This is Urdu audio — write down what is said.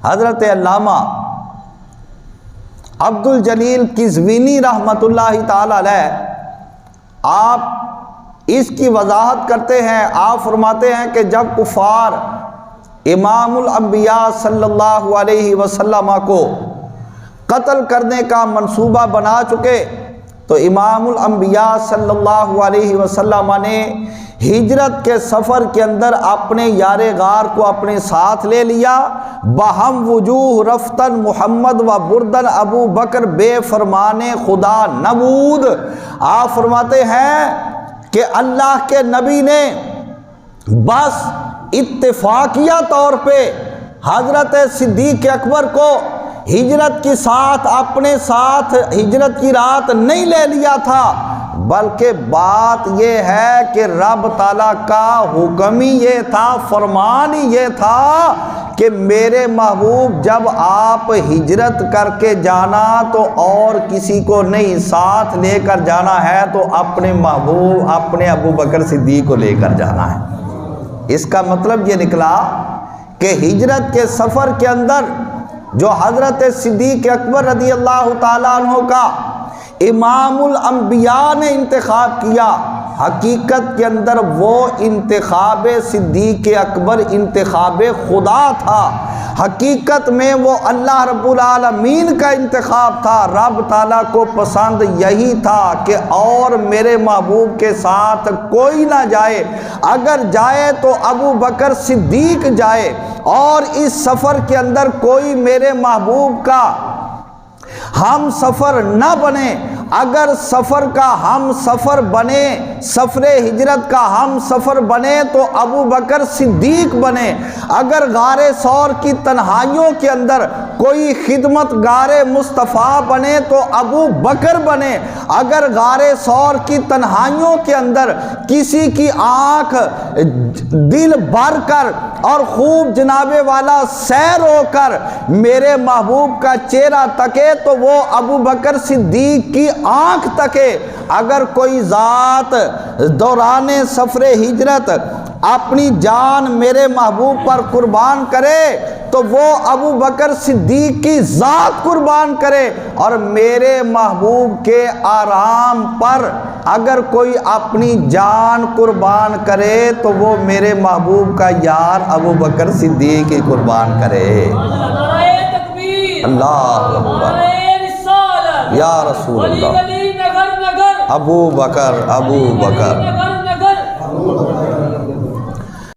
حضرت علامہ عبد الجلیل قزوینی رحمۃ اللہ تعالی علیہ آپ اس کی وضاحت کرتے ہیں. آپ فرماتے ہیں کہ جب کفار امام الانبیاء صلی اللہ علیہ وسلم کو قتل کرنے کا منصوبہ بنا چکے تو امام الانبیاء صلی اللہ علیہ وسلم نے ہجرت کے سفر کے اندر اپنے یار غار کو اپنے ساتھ لے لیا. بہم وجوہ رفتن محمد و بردن ابو بکر بے فرمان خدا نبود. آپ فرماتے ہیں کہ اللہ کے نبی نے بس اتفاقیہ طور پہ حضرت صدیق اکبر کو ہجرت کی ساتھ اپنے ساتھ ہجرت کی رات نہیں لے لیا تھا، بلکہ بات یہ ہے کہ رب تعالیٰ کا حکم ہی یہ تھا، فرمان ہی یہ تھا کہ میرے محبوب جب آپ ہجرت کر کے جانا تو اور کسی کو نہیں، ساتھ لے کر جانا ہے تو اپنے محبوب اپنے ابو بکر صدیق کو لے کر جانا ہے. اس کا مطلب یہ نکلا کہ ہجرت کے سفر کے اندر جو حضرت صدیق اکبر رضی اللہ تعالیٰ عنہ کا امام الانبیاء نے انتخاب کیا، حقیقت کے اندر وہ انتخاب صدیق اکبر انتخاب خدا تھا. حقیقت میں وہ اللہ رب العالمین کا انتخاب تھا. رب تعالیٰ کو پسند یہی تھا کہ اور میرے محبوب کے ساتھ کوئی نہ جائے، اگر جائے تو ابو بکر صدیق جائے، اور اس سفر کے اندر کوئی میرے محبوب کا ہم سفر نہ بنے. اگر سفر کا ہم سفر بنے، سفر ہجرت کا ہم سفر بنے تو ابو بکر صدیق بنے. اگر غار ثور کی تنہائیوں کے اندر کوئی خدمت گار مصطفیٰ بنے تو ابو بکر بنے. اگر غار ثور کی تنہائیوں کے اندر کسی کی آنکھ دل بھر کر اور خوب جناب والا سیر ہو کر میرے محبوب کا چہرہ تکے تو وہ ابو بکر صدیق کی آنکھ تکے. اگر کوئی ذات دوران سفر ہجرت اپنی جان میرے محبوب پر قربان کرے تو وہ ابو بکر صدیق کی ذات قربان کرے. اور میرے محبوب کے آرام پر اگر کوئی اپنی جان قربان کرے تو وہ میرے محبوب کا یار ابو بکر صدیق کی قربان کرے. اللہ اکبر یا رسول اللہ. ابو بکر ابو بکر